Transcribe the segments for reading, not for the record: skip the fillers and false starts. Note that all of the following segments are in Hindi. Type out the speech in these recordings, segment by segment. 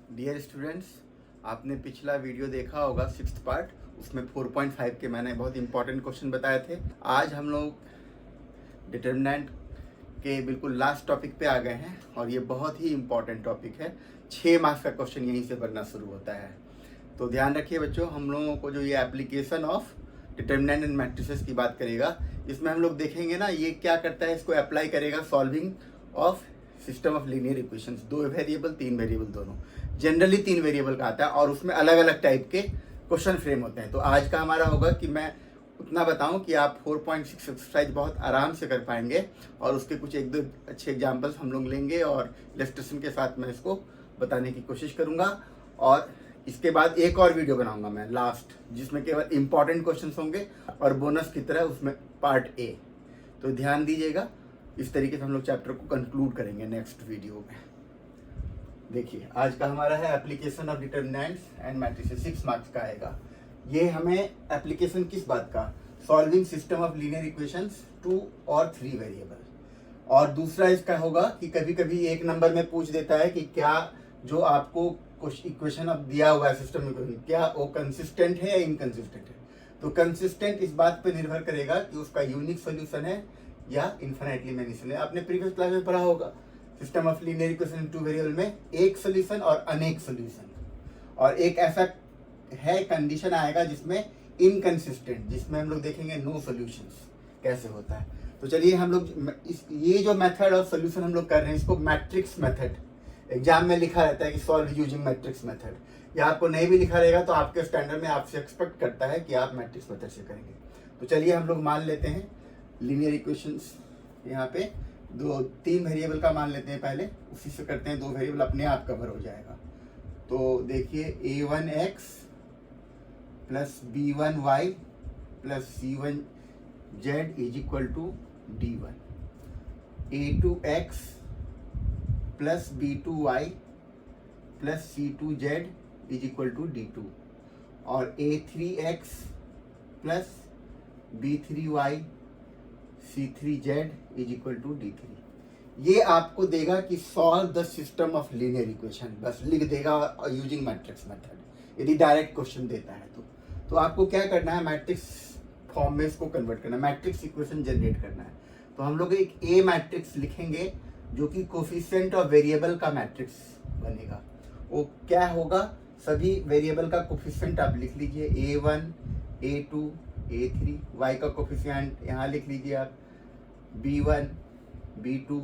डियर स्टूडेंट्स, आपने पिछला वीडियो देखा होगा 6th पार्ट। उसमें 4.5 के मैंने बहुत इंपॉर्टेंट क्वेश्चन बताए थे। आज हम लोग डिटर्मिनेंट के बिल्कुल लास्ट टॉपिक पे आ गए हैं और ये बहुत ही इंपॉर्टेंट टॉपिक है। 6 मार्क्स का क्वेश्चन यहीं से बनना शुरू होता है। तो ध्यान रखिए बच्चों, हम लोगों को जो ये application of determinant and matrices की बात करेगा, इसमें हम लोग देखेंगे ना ये क्या करता है, इसको अप्लाई करेगा solving of system of linear equations. 2 variable 3 variable दोनों, जनरली 3 वेरिएबल का आता है और उसमें अलग अलग टाइप के क्वेश्चन फ्रेम होते हैं। तो आज का हमारा होगा कि मैं उतना बताऊं कि आप 4.6 एक्सरसाइज बहुत आराम से कर पाएंगे और उसके कुछ एक दो अच्छे एग्जाम्पल्स हम लोग लेंगे और इलस्ट्रेशन के साथ मैं इसको बताने की कोशिश करूंगा। और इसके बाद एक और वीडियो बनाऊंगा मैं लास्ट, जिसमें केवल इंपॉर्टेंट क्वेश्चंस होंगे और बोनस की तरह उसमें पार्ट ए। तो ध्यान दीजिएगा, इस तरीके से हम लोग चैप्टर को कंक्लूड करेंगे नेक्स्ट वीडियो में। देखिए आज का हमारा है application of determinants and matrices, 6 marks का आएगा। ये हमें एप्लीकेशन किस बात का, solving system of linear equations 2 और 3 वेरिएबल। और दूसरा इसका होगा कि कभी कभी एक नंबर में पूछ देता है कि क्या जो आपको इक्वेशन अब दिया हुआ है सिस्टम इक्वेशन, क्या वो कंसिस्टेंट है या इनकंसिस्टेंट है। तो कंसिस्टेंट इस बात पे निर्भर करेगा कि उसका यूनिक सोल्यूशन है या इन्फिनिटली मेनी सोल्यूशन है। आपने प्रीवियस क्लास में पढ़ा होगा system of linear equation 2 variable में एक सोल्यूशन और अनेक सोल्यूशन, और एक ऐसा है कंडीशन आएगा जिसमें इनकंसिस्टेंट, जिसमें हम लोग देखेंगे नो सॉल्यूशंस कैसे होता है। तो चलिए हम लोग ये जो मेथड ऑफ सोल्यूशन हम लोग कर रहे हैं इसको मैट्रिक्स मेथड, एग्जाम में लिखा रहता है कि सॉल्व यूजिंग मैट्रिक्स मेथड। या आपको नहीं भी लिखा रहेगा तो आपके स्टैंडर्ड में आपसे एक्सपेक्ट करता है कि आप मैट्रिक्स मेथड से करेंगे। तो चलिए हम लोग मान लेते हैं लीनियर इक्वेशंस, यहाँ पे 3 वेरिएबल का मान लेते हैं पहले, उसी से करते हैं 2 वेरिएबल अपने आप कवर हो जाएगा। तो देखिए a1x plus b1y plus c1z is equal to d1, a2x plus b2y plus c2z is equal to d2, और a3x plus b3y c3z is equal to d3। ये आपको देगा कि solve the system of linear equation, बस लिख देगा यूजिंग मैट्रिक्स मेथड। यदि डायरेक्ट क्वेश्चन देता है तो आपको क्या करना है, मैट्रिक्स फॉर्म में इसको कन्वर्ट करना है, मैट्रिक्स इक्वेशन जनरेट करना है। तो हम लोग एक ए मैट्रिक्स लिखेंगे जो कि कोफिशिएंट ऑफ वेरिएबल का मैट्रिक्स बनेगा। वो क्या होगा, सभी वेरिएबल का कोफिशिएंट आप लिख लीजिए, a1 a2 a3, y का कोफिशिएंट यहाँ लिख लीजिए आप, b1 b2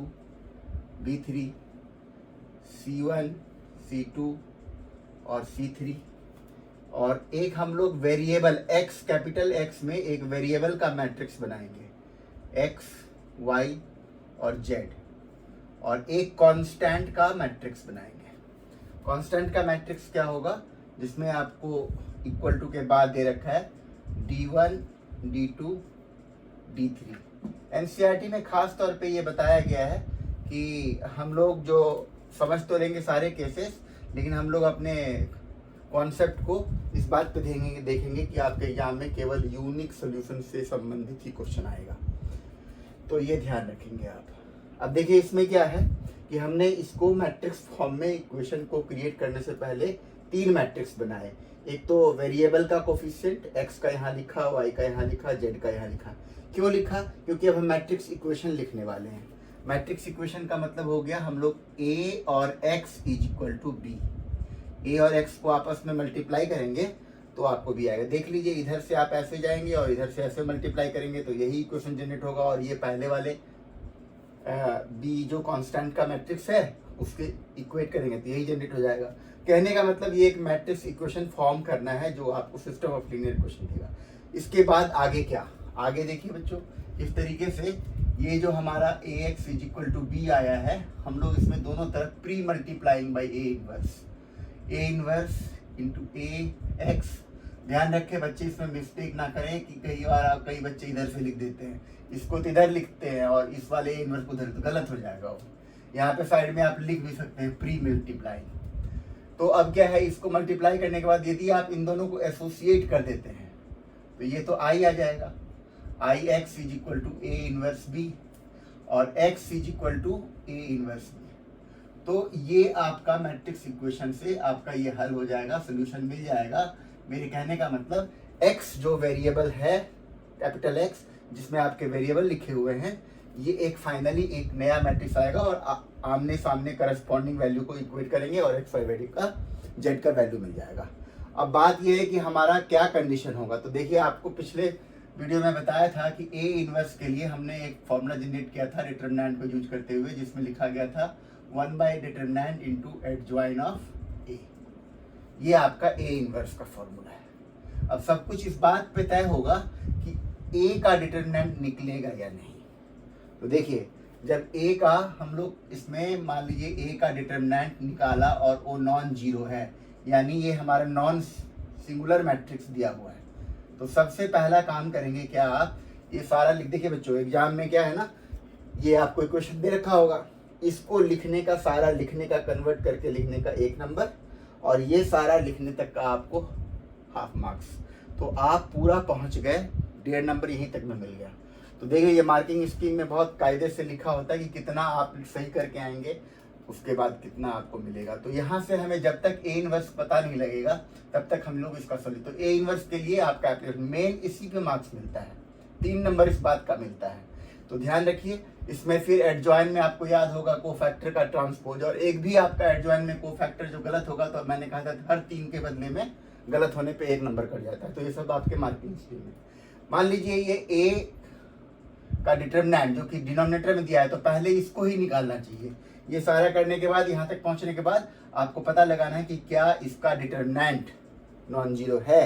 b3 c1 c2 और c3। और एक हम लोग वेरिएबल x, कैपिटल X में एक वेरिएबल का मैट्रिक्स बनाएंगे, x y और z, और एक कांस्टेंट का मैट्रिक्स बनाएंगे। कांस्टेंट का मैट्रिक्स क्या होगा, जिसमें आपको इक्वल टू के बाद दे रखा है d1 d2 d3। एनसीईआरटी में खास तौर पे ये बताया गया है कि हम लोग जो समझ तो लेंगे सारे केसेस, लेकिन हम लोग अपने कॉन्सेप्ट को इस बात पे देखेंगे कि आपके एग्जाम में केवल यूनिक सॉल्यूशन से संबंधित ही क्वेश्चन आएगा। तो ये ध्यान रखेंगे आप। अब देखिए इसमें क्या है कि हमने इसको मैट्रिक्स फॉर्म में इक्वेशन को क्रिएट करने से पहले 3 मैट्रिक्स बनाए। एक तो वेरिएबल का कोफिशिएंट x का यहाँ लिखा, y का यहाँ लिखा, z का यहाँ लिखा। क्यों लिखा, क्योंकि अब हम मैट्रिक्स इक्वेशन लिखने वाले हैं। मैट्रिक्स इक्वेशन का मतलब हो गया हम लोग a और x is equal to b, a और x को आपस में मल्टीप्लाई करेंगे तो आपको भी आएगा। देख लीजिए इधर से आप ऐसे जाएंगे और इधर से ऐसे मल्टीप्लाई करेंगे तो यही इक्वेशन जनरेट होगा, और ये पहले वाले b जो कांस्टेंट का मैट्रिक्स है उसके इक्वेट करेंगे तो यही जनरेट हो जाएगा। कहने का मतलब ये एक मैट्रिक्स इक्वेशन फॉर्म करना है जो आपको सिस्टम ऑफ लीनियर इक्वेशन देगा। इसके बाद आगे क्या, आगे देखिए बच्चों, इस तरीके से ये जो हमारा ax is equal to b आया है, हम लोग इसमें दोनों तरफ pre multiplying by a inverse into ax। ध्यान रखें बच्चे, इसमें मिस्टेक ना करें कि कई बच्चे इधर से लिख देते हैं, इसको तो इधर लिखते हैं और इस वाले a इनवर्स को उधर, तो गलत हो जाएगा वो। यहाँ पे साइड में आप लिख भी सकते हैं प्री मल्टीप्लाइंग। तो अब क्या है, इसको मल्टीप्लाई करने के बाद यदि आप इन दोनों को एसोसिएट कर देते हैं तो ये तो i आ जाएगा, I x is equal to A inverse B, और x is equal to A inverse B. तो ये आपका मैट्रिक्स इक्वेशन से आपका ये हल हो जाएगा, सोल्यूशन मिल जाएगा। मेरे कहने का मतलब x जो वेरिएबल है कैपिटल X जिसमें आपके वेरिएबल लिखे हुए हैं, ये एक फाइनली एक नया मैट्रिक्स आएगा और आमने सामने करस्पॉन्डिंग वैल्यू को इक्वेट करेंगे और x y का z का वैल्यू मिल जाएगा। अब बात ये है कि हमारा क्या कंडीशन होगा। तो देखिए, आपको पिछले वीडियो में बताया था कि A इनवर्स के लिए हमने एक फॉर्मूला जनरेट किया था डिटरमिनेंट को यूज करते हुए, जिसमें लिखा गया था 1 determinant into adjoin of A। ये आपका A इनवर्स का फॉर्मूला है। अब सब कुछ इस बात पे तय होगा कि A का डिटरमिनेंट निकलेगा या नहीं। तो देखिए, जब A का हम लोग इसमें मान लीजिए A का डिटरमिनेंट निकाला और वो नॉन जीरो है, यानी ये हमारा नॉन सिंगुलर मैट्रिक्स दिया हुआ है, तो सबसे पहला काम करेंगे क्या, ये सारा लिख। देखिए बच्चों, एग्जाम में क्या है ना, ये आपको क्वेश्चन दे रखा होगा, इसको लिखने का सारा लिखने का कन्वर्ट करके लिखने का 1 नंबर, और ये सारा लिखने तक का आपको हाफ मार्क्स। तो आप पूरा पहुंच गए, 1.5 नंबर यहीं तक में मिल गया। तो देखिए, ये मार्किंग स्कीम में बहुत कायदे से लिखा होता है कि कितना आप सही करके आएंगे, उसके बाद कितना आपको मिलेगा। तो यहाँ से हमें जब तक A इनवर्स पता नहीं लगेगा तब तक हम लोग इसका सोल्यूशन। तो A इनवर्स के लिए आपका एप्लीकेशन मेन इसी पे मार्क्स मिलता है, 3 नंबर इस बात का मिलता है। तो ध्यान रखिए, इसमें फिर एडजॉइन में आपको याद होगा कोफैक्टर का ट्रांसपोज, और एक भी आपका एडजॉइन में कोफैक्टर जो गलत होगा, तो मैंने कहा था हर 3 के बदले में गलत होने पे 1 नंबर कट जाता है। तो ये सब आपके मार्किंग स्कीम में। मान लीजिए ये A का डिटरमिनेंट जो कि डिनोमिनेटर में दिया है, तो पहले इसको ही निकालना चाहिए। ये सारा करने के बाद, यहाँ तक पहुँचने के बाद आपको पता लगाना है कि क्या इसका डिटरमिनेंट नॉन जीरो है,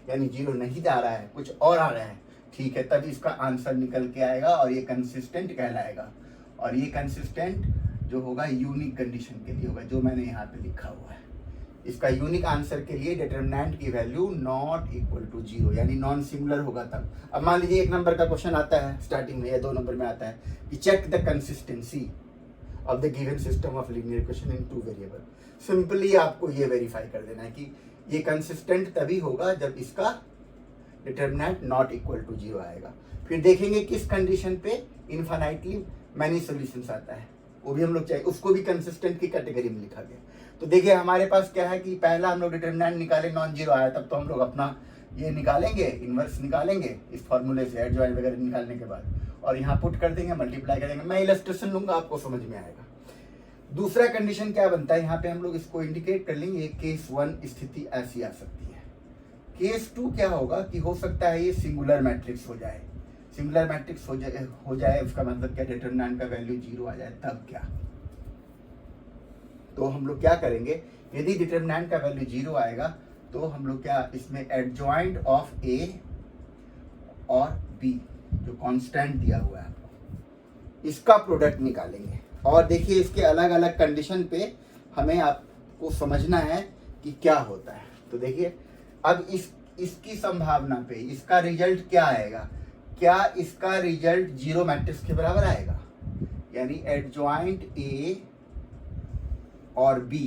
यानी जीरो नहीं आ रहा है, कुछ और आ रहा है, ठीक है, तब इसका आंसर निकल के आएगा और ये कंसिस्टेंट कहलाएगा। और ये कंसिस्टेंट जो होगा यूनिक कंडीशन के लिए होगा, जो मैंने यहाँ पे लिखा हुआ है। इसका यूनिक आंसर के लिए डिटरमिनेंट की value not equal to zero, यानी नॉन सिंगुलर होगा तब। अब मान लीजिए 1 नंबर का क्वेश्चन आता है स्टार्टिंग में, या 2 नंबर में आता है कि check the consistency of the given system of linear equation in 2 variable. Simply आपको ये वेरीफाई कर देना है कि ये कंसिस्टेंट तभी होगा जब इसका determinant not equal to zero आएगा। फिर देखेंगे किस कंडीशन पे इनफाइनाइटली मैनी सॉल्यूशंस आता है, वो भी हम लोग चाहिए, उसको भी कंसिस्टेंट की कैटेगरी में लिखा गया। तो देखिए, हमारे पास क्या है कि पहला हम लोग डिटरमिनेंट निकाले, नॉन जीरो आया, तब तो हम लोग अपना ये निकालेंगे, इनवर्स निकालेंगे इस फॉर्मूले से, एडजॉइन वगैरह निकालने के बाद, और यहाँ पुट कर देंगे, मल्टीप्लाई कर देंगे। मैं इलस्ट्रेशन लूंगा, आपको समझ में आएगा। दूसरा कंडीशन क्या बनता है, यहाँ पे हम लोग इसको इंडिकेट कर लेंगे, केस 1 स्थिति ऐसी आ सकती है। केस 2 क्या होगा कि हो सकता है ये सिंगुलर मैट्रिक्स हो जाए। सिंगुलर मैट्रिक्स हो जाए उसका मतलब क्या, डिटरमिनेंट का वैल्यू जीरो आ जाए, तब क्या। तो हम लोग क्या करेंगे, यदि डिटरमिनेंट का वैल्यू जीरो आएगा तो हम लोग क्या, इसमें एडजॉइंट ऑफ A और B जो कांस्टेंट दिया हुआ है आपको, इसका प्रोडक्ट निकालेंगे। और देखिए, इसके अलग अलग कंडीशन पे हमें आपको समझना है कि क्या होता है। तो देखिए, अब इसकी संभावना पे इसका रिजल्ट क्या आएगा, क्या इसका रिजल्ट जीरो मैट्रिक्स के बराबर आएगा, यानी एडजॉइंट A और B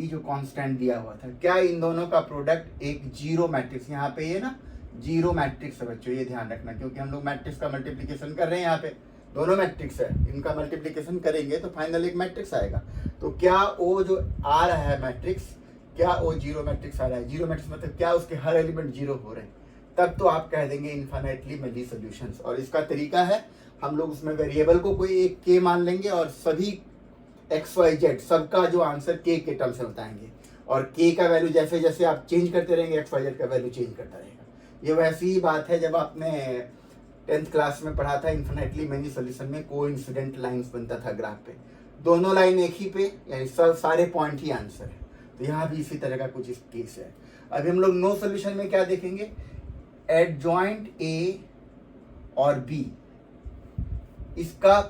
जो कांस्टेंट दिया हुआ था, क्या इन दोनों का प्रोडक्ट एक जीरो मैट्रिक्स, यहाँ पे ये ना जीरो मैट्रिक्स है बच्चों, ये ध्यान रखना, क्योंकि हम लोग मैट्रिक्स का मल्टीप्लिकेशन कर रहे हैं, यहाँ पे दोनों मैट्रिक्स है, इनका मल्टीप्लिकेशन करेंगे तो फाइनल एक मैट्रिक्स आएगा। तो क्या वो जो आ रहा है मैट्रिक्स, क्या वो जीरो मैट्रिक्स आ रहा है, जीरो मैट्रिक्स मतलब क्या उसके हर एलिमेंट जीरो हो रहे हैं, तब तो आप कह देंगे इनफाइनाइटली मेनी सॉल्यूशंस। और इसका तरीका है, हम लोग उसमें वेरिएबल को कोई एक k मान लेंगे और सभी XYZ सबका जो आंसर k के टर्म्स में बताएंगे, और k का वैल्यू जैसे जैसे आप चेंज करते रहेंगे XYZ का वैल्यू चेंज करता रहेगा। ये वैसी ही बात है जब आपने 10th क्लास में पढ़ा था इनफाइनाइटली मेनी सॉल्यूशन में कोइंसिडेंट लाइंस बनता था ग्राफ पे, दोनों लाइन एक ही पे, यानी सब सारे पॉइंट ही आंसर है। तो यहाँ भी इसी तरह का कुछ इस केस है। अभी हम लोग नो सॉल्यूशन में क्या देखेंगे, एडजॉइंट A और B इसका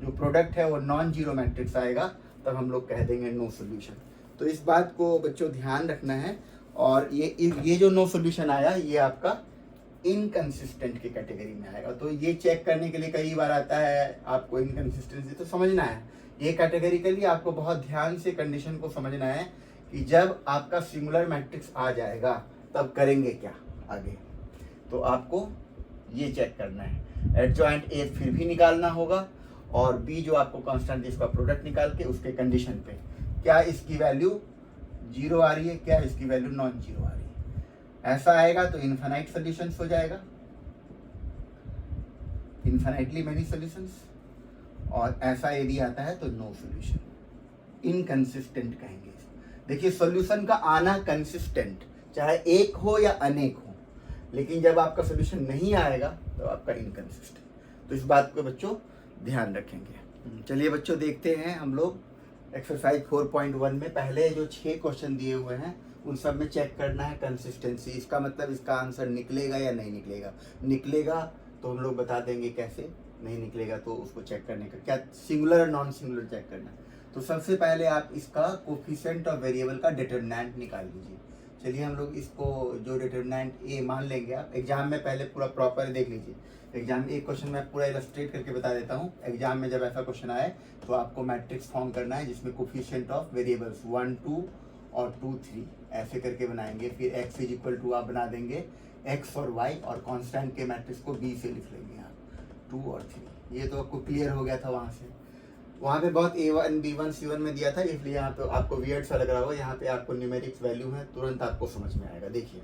जो प्रोडक्ट है वो नॉन जीरो मैट्रिक्स आएगा, तब हम लोग कह देंगे नो सॉल्यूशन। तो इस बात को बच्चों ध्यान रखना है। और ये जो नो सॉल्यूशन आया, ये आपका इनकंसिस्टेंट की कैटेगरी में आएगा। तो ये चेक करने के लिए कई बार आता है आपको इनकंसिस्टेंसी, तो समझना है ये कैटेगरी के लिए आपको बहुत ध्यान से कंडीशन को समझना है कि जब आपका सिंगुलर मैट्रिक्स आ जाएगा तब करेंगे क्या आगे। तो आपको ये चेक करना है, एडजॉइंट A फिर भी निकालना होगा, और बी जो आपको कांस्टेंट जिसका प्रोडक्ट निकाल के उसके कंडीशन पे क्या इसकी वैल्यू 0 आ रही है, क्या इसकी वैल्यू नॉन जीरो आ रही है। ऐसा आएगा तो इनफाइनाइट सॉल्यूशंस हो जाएगा, इनफाइनाइटली मेनी सॉल्यूशंस, और ऐसा यदि आता है तो नो सॉल्यूशन, इनकंसिस्टेंट कहेंगे। देखिए सॉल्यूशन का आना कंसिस्टेंट, चाहे एक हो या अनेक हो, लेकिन जब आपका सॉल्यूशन नहीं आएगा तो आपका इनकंसिस्टेंट। तो इस बात को बच्चों ध्यान रखेंगे। चलिए बच्चों देखते हैं हम लोग एक्सरसाइज 4.1 में पहले जो 6 क्वेश्चन दिए हुए हैं उन सब में चेक करना है कंसिस्टेंसी। इसका मतलब इसका आंसर निकलेगा या नहीं निकलेगा। निकलेगा तो हम लोग बता देंगे कैसे, नहीं निकलेगा तो उसको चेक करने का क्या सिंगुलर और नॉन सिंगुलर चेक करना है। तो सबसे पहले आप इसका कोफिशिएंट ऑफ वेरिएबल का डिटरमिनेंट निकाल लीजिए। चलिए हम लोग इसको जो डिटरमिनेंट ए मान लेंगे। आप एग्जाम में पहले पूरा प्रॉपर देख लीजिए। एग्जाम में एक क्वेश्चन मैं पूरा इलस्ट्रेट करके बता देता हूँ। एग्जाम में जब ऐसा क्वेश्चन आए तो आपको मैट्रिक्स फॉर्म करना है जिसमें कोफिशिएंट ऑफ वेरिएबल्स 1 2 और 2 3 ऐसे करके बनाएंगे। फिर x इज इक्वल टू आप बना देंगे x और y, और कांस्टेंट के मैट्रिक्स को b से लिख लेंगे आप 2 और 3। ये तो आपको क्लियर हो गया था वहाँ से। वहाँ पे बहुत a1 b1 c1 में दिया था, इसलिए यहाँ पे आपको वियर्ड सा लग रहा होगा। यहाँ पे आपको न्यूमेरिक्स वैल्यू है, तुरंत आपको समझ में आएगा। देखिए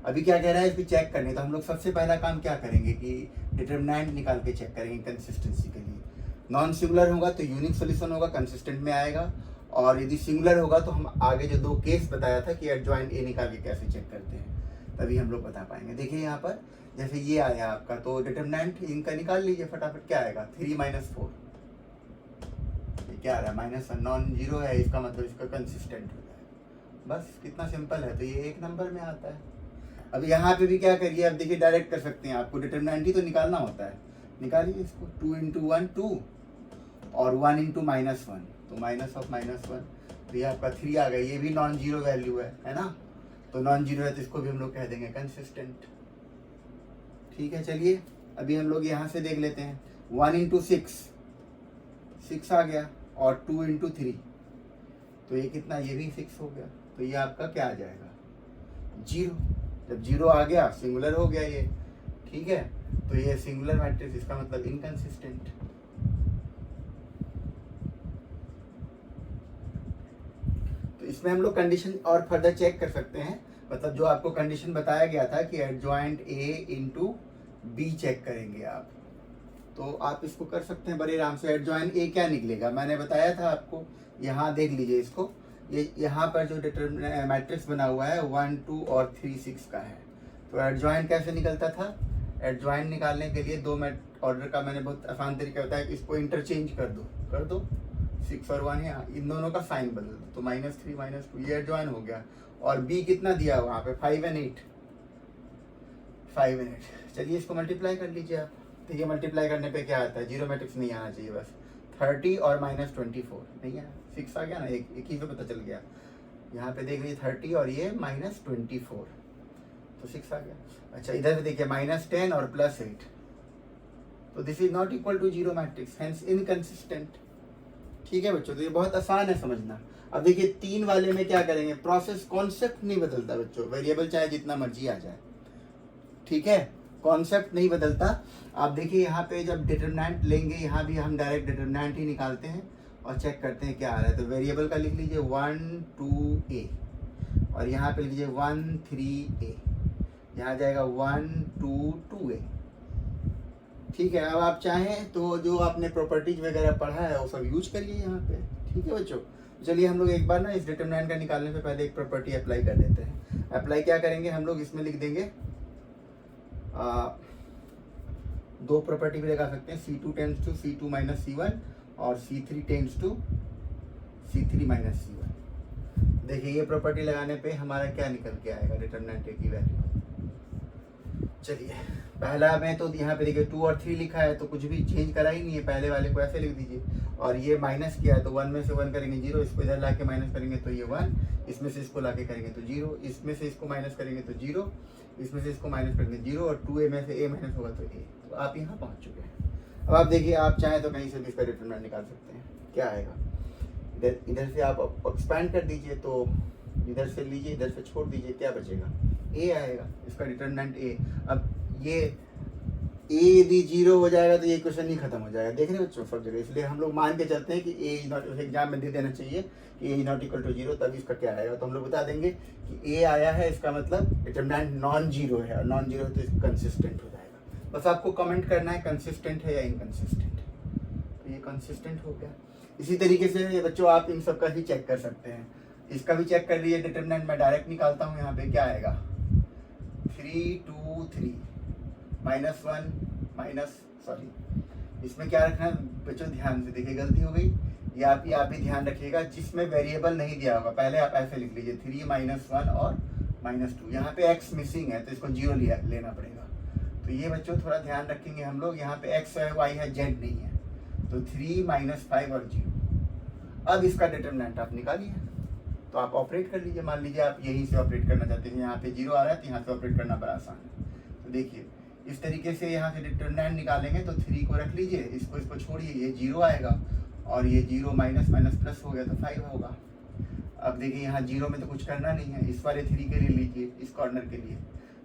अभी क्या कह रहा है, इसकी चेक करनी। तो हम लोग सबसे पहला काम क्या करेंगे कि डिटरमिनेंट निकाल के चेक करेंगे कंसिस्टेंसी के लिए। नॉन सिंगुलर होगा तो यूनिक सोल्यूशन होगा, कंसिस्टेंट में आएगा। और यदि सिंगुलर होगा तो हम आगे जो 2 केस बताया था कि एडजॉइंट ए निकाल के कैसे चेक करते हैं, तभी हम लोग बता पाएंगे। देखिए यहाँ पर जैसे ये आया आपका, तो डिटरमिनेंट इनका निकाल लीजिए फटाफट। क्या आएगा 3 - 4, क्या आ रहा है -1, नॉन जीरो है, इसका मतलब इसका कंसिस्टेंट हो जाएगा। बस कितना सिंपल है। तो ये 1 नंबर में आता है। अब यहाँ पे भी क्या करिए, अब देखिए डायरेक्ट कर सकते हैं। आपको डिटरमिनेंट ही तो निकालना होता है, निकालिए इसको। 2 × 1 2 और 1 × -1, तो माइनस ऑफ -1, तो ये आपका 3 आ गया। ये भी नॉन जीरो वैल्यू है ना। तो नॉन जीरो है तो इसको भी हम लोग कह देंगे कंसिस्टेंट। ठीक है, चलिए अभी हम लोग यहाँ से देख लेते हैं। 1 × 6 आ गया, और 2 × 3, तो ये कितना, ये भी 6 हो गया। तो ये आपका क्या आ जाएगा 0। जब 0 आ गया सिंगुलर हो गया ये। ठीक है, तो ये सिंगुलर मैट्रिक्स, इसका मतलब इनकंसिस्टेंट। तो इसमें हम लोग कंडीशन और फर्दर चेक कर सकते हैं। मतलब जो आपको कंडीशन बताया गया था कि एडजॉइंट ए × बी चेक करेंगे आप, तो आप इसको कर सकते हैं बड़े आराम से। एडजॉइंट ए क्या निकलेगा मैंने बताया था आपको। यहाँ देख लीजिए इसको, ये यहाँ पर जो मैट्रिक्स बना हुआ है 1 2 और 3 6 का है। तो एडजॉइंट कैसे निकलता था, एडजॉइंट निकालने के लिए 2 ऑर्डर का मैंने बहुत आसान तरीका बताया कि इसको इंटरचेंज कर दो 6 और 1 यहाँ, इन दोनों का साइन बदल दो, तो -3 -2 ये एडजॉइंट हो गया। और बी कितना दिया वहाँ पे 5 और 8, 5 और 8। चलिए इसको मल्टीप्लाई कर लीजिए आप। तो ये मल्टीप्लाई करने पे क्या आता है, जीरो मैट्रिक्स नहीं आना चाहिए बस। 30 और -24 नहीं है, 6 आ गया ना, एक ही पे पता चल गया। यहाँ पे देख लीजिए 30 और ये -24, तो 6 आ गया। अच्छा इधर पे देखिए -10 और +8, तो this is not equal to zero matrix, hence inconsistent. ठीक है बच्चों, तो ये बहुत आसान है समझना। अब देखिए 3 वाले में क्या करेंगे, प्रोसेस कॉन्सेप्ट नहीं बदलता बच्चों, वेरिएबल चाहे जितना मर्जी आ जाए। ठीक है, कॉन्सेप्ट नहीं बदलता। आप देखिए यहाँ पे जब डिटरमिनेंट लेंगे, यहाँ भी हम डायरेक्ट डिटरमिनेंट ही निकालते हैं और चेक करते हैं क्या आ रहा है। तो वेरिएबल का लिख लीजिए 1 2 a, और यहाँ पे लीजिए 1 3 a, यहाँ जाएगा 1 2 2 a। ठीक है, अब आप चाहें तो जो आपने प्रॉपर्टीज वगैरह पढ़ा है वो सब यूज करिए यहाँ पे। ठीक है बच्चों, चलिए हम लोग एक बार ना इस डिटरमिनेंट का निकालने से पहले एक प्रॉपर्टी अप्लाई कर देते हैं। अप्लाई क्या करेंगे हम लोग, इसमें लिख देंगे 2 प्रॉपर्टी भी लगा सकते हैं, C2 tends to C2 - C1 और C3 tends to C3 - C1। देखिए ये प्रॉपर्टी लगाने पे हमारा क्या निकल के आएगा, डिटरमिनेंट ए की वैल्यू। चलिए पहला में तो यहाँ पे देखिए 2 और 3 लिखा है, तो कुछ भी चेंज करा ही नहीं है, पहले वाले को ऐसे लिख दीजिए। और ये माइनस किया है तो 1 में से 1 करेंगे 0, इसको इधर ला के माइनस करेंगे तो ये 1, इसमें से इसको ला के करेंगे तो 0, इसमें से इसको माइनस करेंगे तो 0, इसमें से इसको माइनस करेंगे 0, और 2a में से a माइनस होगा तो a। तो आप यहाँ पहुँच चुके हैं। अब आप देखिए, आप चाहें तो कहीं से भी इसका डिटरमिनेंट निकाल सकते हैं। क्या आएगा, इधर से आप एक्सपैंड कर दीजिए, तो इधर से लीजिए, इधर से छोड़ दीजिए, क्या बचेगा, a आएगा, इसका डिटरमिनेंट a। अब ये ए यदि 0 हो जाएगा तो ये क्वेश्चन नहीं खत्म हो जाएगा। देख रहे हो बच्चों सब जगह, इसलिए हम लोग मान के चलते हैं कि ए इज नॉट, एग्जाम में दे देना चाहिए कि ए इज नॉट इक्वल टू 0, तब इसका क्या आएगा। तो हम लोग बता देंगे कि ए आया है, इसका मतलब डिटरमिनेंट नॉन जीरो है, और नॉन जीरो तो कंसिस्टेंट हो जाएगा। बस आपको कमेंट करना है कंसिस्टेंट है या इनकंसिस्टेंट। तो ये कंसिस्टेंट हो गया। इसी तरीके से बच्चों आप इन सब का भी चेक कर सकते हैं, इसका भी चेक कर लीजिए। डिटरमिनेंट मैं डायरेक्ट निकालता हूँ, यहाँ पे क्या आएगा 3 2 3 -1 माइनस, सॉरी इसमें क्या रखना है बच्चों, ध्यान से देखिए गलती हो गई। ये आप ही ध्यान रखिएगा, जिसमें वेरिएबल नहीं दिया होगा पहले आप ऐसे लिख लीजिए 3 -1 और -2। यहाँ पे x मिसिंग है तो इसको 0 लेना पड़ेगा। तो ये बच्चों थोड़ा ध्यान रखेंगे हम लोग, यहाँ पे x है y है z नहीं है, तो 3 -5 और 0। अब इसका डिटरमिनेंट आप निकालिए, तो आप ऑपरेट कर लीजिए। मान लीजिए आप यहीं से ऑपरेट करना चाहते हैं, यहाँ पे 0 आ रहा है तो यहाँ से ऑपरेट करना बड़ा आसान है। तो देखिए इस तरीके से यहाँ से डिटरमिनेंट निकालेंगे, तो 3 को रख लीजिए, इसको छोड़िए, ये 0 आएगा, और ये 0 माइनस माइनस प्लस हो गया तो 5 होगा। अब देखिए यहाँ 0 में तो कुछ करना नहीं है, इस वाले 3 के लिए लीजिए, इस कॉर्नर के लिए,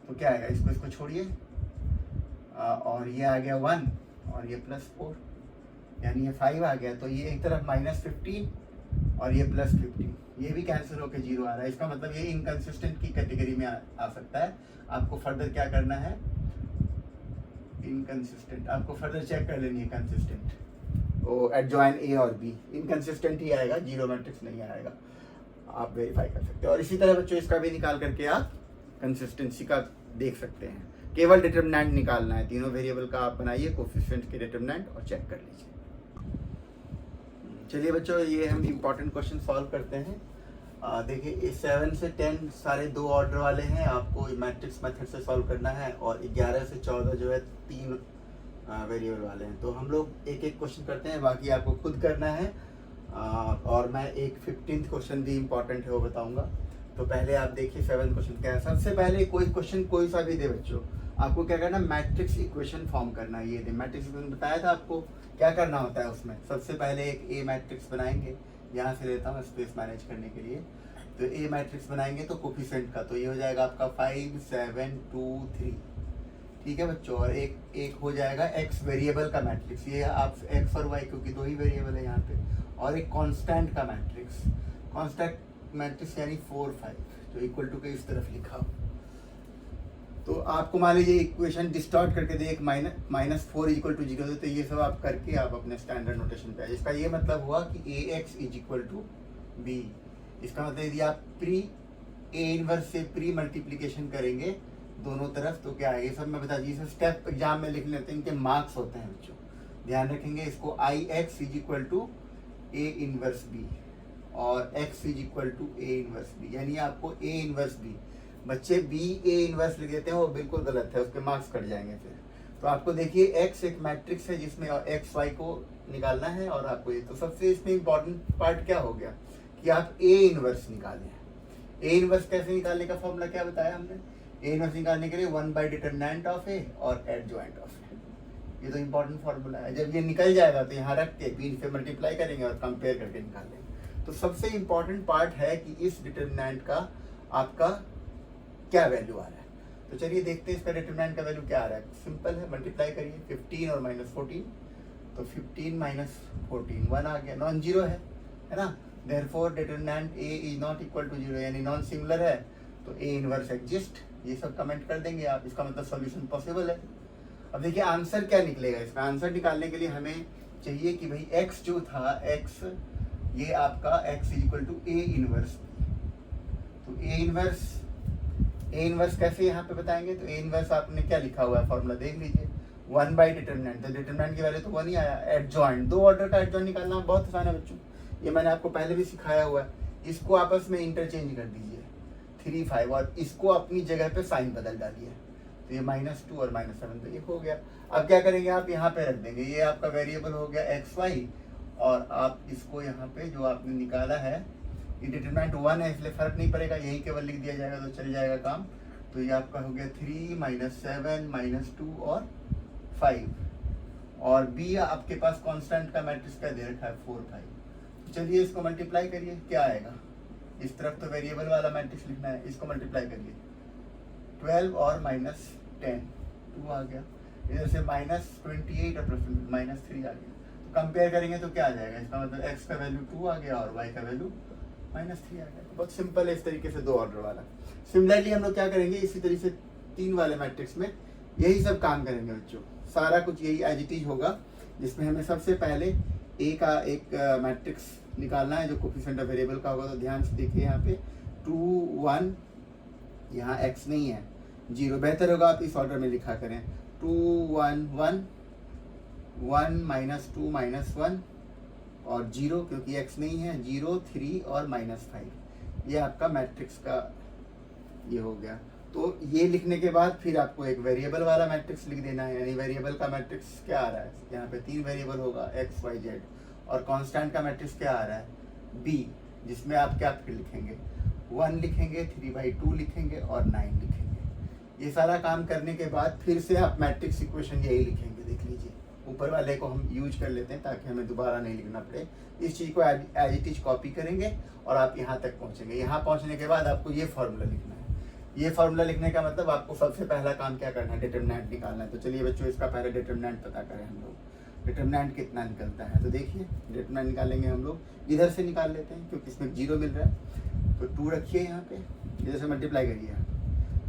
तो क्या आएगा, इसको छोड़िए, और ये आ गया 1 और ये +4, यानी ये 5 आ गया। तो ये एक तरफ -15 और ये +15, ये भी कैंसिल होकर 0 आ रहा है। इसका मतलब ये इनकंसिस्टेंट की कैटेगरी में आ सकता है। आपको फर्दर क्या करना है, इनकंसिस्टेंट आपको फर्दर चेक कर लेनी है कंसिस्टेंट, वो एडजॉइन ए और बी इनकंसिस्टेंट ही आएगा, 0 मैट्रिक्स नहीं आएगा, आप वेरीफाई कर सकते हैं। और इसी तरह बच्चों इसका भी निकाल करके आप कंसिस्टेंसी का देख सकते हैं। केवल डिटरमिनेंट निकालना है, तीनों वेरिएबल का आप बनाइए कोफिशिएंट के डिटरमिनेंट और चेक कर लीजिए। चलिए बच्चों ये हम इम्पॉर्टेंट क्वेश्चन सॉल्व करते हैं। देखिए 7 से 10 सारे 2 ऑर्डर वाले हैं, आपको मैट्रिक्स मेथड से सॉल्व करना है, और 11 से 14 जो है 3 वेरिएबल वाले हैं। तो हम लोग एक एक क्वेश्चन करते हैं, बाकी आपको खुद करना है। और मैं एक 15th क्वेश्चन भी इम्पॉर्टेंट है वो बताऊंगा। तो पहले आप देखिए 7th क्वेश्चन क्या है। सबसे पहले कोई क्वेश्चन कोई सा भी दे बच्चों, आपको क्या करना है, मैट्रिक्स इक्वेशन फॉर्म करना है। ये दे मैट्रिक्स इक्वेशन बताया था आपको क्या करना होता है उसमें। सबसे पहले एक ए मैट्रिक्स बनाएंगे, यहाँ से लेता हूँ स्पेस मैनेज करने के लिए। तो ए मैट्रिक्स बनाएंगे तो कोफिशिएंट का, तो ये हो जाएगा आपका 5 7 2 3, ठीक है बच्चों। और एक हो जाएगा एक्स वेरिएबल का मैट्रिक्स, ये आप एक्स और वाई क्योंकि 2 ही वेरिएबल है यहाँ पे। और एक कांस्टेंट का मैट्रिक्स, कांस्टेंट मैट्रिक्स यानी 4 5, जो इक्वल टू के इस तरफ लिखा हो। तो आपको मान लीजिए इक्वेशन डिस्टॉर्ट करके दे, एक -4 = 0, तो ये सब आप करके आप अपने स्टैंडर्ड नोटेशन पे आए। इसका ये मतलब हुआ कि AX = B। इसका मतलब यदि आप ए इनवर्स से प्री मल्टीप्लिकेशन करेंगे दोनों तरफ तो क्या है, ये सब मैं बता दीजिए, स्टेप एग्जाम में लिख लेते हैं, इनके मार्क्स होते हैं बच्चों, ध्यान रखेंगे इसको। IX = A इनवर्स B और X = A इनवर्स B, यानी आपको A इनवर्स B, बच्चे B A इनवर्स लिख देते हैं, वो बिल्कुल गलत है, उसके मार्क्स कट जाएंगे फिर। तो आपको देखिए X एक मैट्रिक्स है जिसमें X Y को निकालना है, और आपको ये, तो सबसे इसमें इम्पोर्टेंट पार्ट क्या हो गया कि आप A इनवर्स निकालें। A इनवर्स कैसे निकालने का फॉर्मूला क्या बताया हमने, A इनवर्स निकालने के लिए 1/डिटरमिनेंट ऑफ A और एडजॉइंट ऑफ A, ये तो इम्पोर्टेंट फॉर्मूला है। जब ये निकल जाएगा तो यहाँ रख के B से मल्टीप्लाई करेंगे और कंपेयर करके निकालेंगे। तो सबसे इम्पोर्टेंट पार्ट है कि इस डिटरमिनेंट का आपका क्या वैल्यू आ रहा है। तो चलिए देखते हैं इसका डिटरमिनेंट का वैल्यू क्या आ रहा है। सिंपल है, मल्टीप्लाई करिए 15 और -14, तो 15 - 14 1 आ गया, नॉन जीरो है ना। देयरफॉर डिटरमिनेंट A ≠ = 0, यानी नॉन सिंगुलर है, तो A इनवर्स एग्जिस्ट। ये सब कमेंट कर देंगे आप, इसका मतलब सॉल्यूशन पॉसिबल है। अब देखिए आंसर क्या निकलेगा। इसका आंसर निकालने के लिए हमें चाहिए कि भाई x जो था, x ये आपका x = A इनवर्स। तो A इनवर्स कैसे यहाँ पे बताएंगे, तो A इनवर्स आपने क्या लिखा हुआ है फॉर्मूला देख लीजिए, 1/डिटरमिनेंट, तो डिटरमिनेंट की वैल्यू तो 1 ही आया। एडजॉइंट, 2 ऑर्डर का एडजॉइंट निकालना बहुत आसान है बच्चों, ये मैंने आपको पहले भी सिखाया हुआ है। इसको आपस में इंटरचेंज कर दीजिए 3 5, और इसको अपनी जगह पे साइन बदल डालिए, तो ये -2 और -7, तो ये हो गया। अब क्या करेंगे, आप यहाँ पे रख देंगे, ये आपका वेरिएबल हो गया XY, और आप इसको यहाँ पे जो आपने निकाला है, ये डिटरमिनेंट 1 है इसलिए फर्क नहीं पड़ेगा, यही केवल लिख दिया जाएगा तो चल जाएगा काम। तो ये आपका हो गया 3 -7 -2 और 5, और B आपके पास कांस्टेंट का मैट्रिक्स का दे रखा है 4 5। चलिए इसको मल्टीप्लाई करिए, क्या आएगा, इस तरफ तो वेरिएबल वाला मैट्रिक्स लिखना है, इसको मल्टीप्लाई करिए 12 और -10, 2 आ गया। इधर से -28 और +3 आ गया। कंपेयर करेंगे तो क्या आ जाएगा, इसका मतलब x का वैल्यू 2 आ गया और y का वैल्यू -3 आ गया। तो बहुत सिंपल है इस तरीके से 2 ऑर्डर वाला। सिमिलरली हम लोग क्या करेंगे, इसी तरीके से 3 वाले मैट्रिक्स में यही सब काम करेंगे बच्चों। सारा कुछ यही एज इट इज होगा, जिसमें हमें सबसे पहले ए का एक मैट्रिक्स निकालना है जो कोफिशिएंट ऑफ वेरिएबल का होगा। तो ध्यान से देखिए यहाँ पे 2 1, यहाँ x नहीं है, 0। बेहतर होगा आप इस ऑर्डर में लिखा करें 2 1 1 1 -2 -1 और 0, क्योंकि x नहीं है, 0 3 और -5। ये आपका मैट्रिक्स का ये हो गया। तो ये लिखने के बाद फिर आपको एक वेरिएबल वाला मैट्रिक्स लिख देना है। यानी वेरिएबल का मैट्रिक्स क्या आ रहा है, यहाँ पे 3 वेरिएबल होगा x y z, और कांस्टेंट का मैट्रिक्स क्या आ रहा है b, जिसमें आप क्या फिर लिखेंगे 1 लिखेंगे, 3/2 लिखेंगे और 9 लिखेंगे। ये सारा काम करने के बाद फिर से आप मैट्रिक्स इक्वेशन यही लिखेंगे। देख लीजिए, ऊपर वाले को हम यूज कर लेते हैं ताकि हमें दोबारा नहीं लिखना पड़े। इस चीज़ को एज इट इज कॉपी करेंगे और आप यहाँ तक पहुँचेंगे। यहाँ पहुँचने के बाद आपको ये फॉर्मूला लिखना है। ये फॉर्मूला लिखने का मतलब आपको सबसे पहला काम क्या करना है, डिटरमिनेंट निकालना है। तो चलिए बच्चों, इसका पहले डिटरमिनेंट पता करें हम लोग। डिटरमिनेंट कितना निकलता है, तो देखिए डिटरमिनेंट निकालेंगे हम लोग, इधर से निकाल लेते हैं क्योंकि इसमें 0 मिल रहा है। तो 2 रखिए यहाँ पे, इधर से मल्टीप्लाई करिए,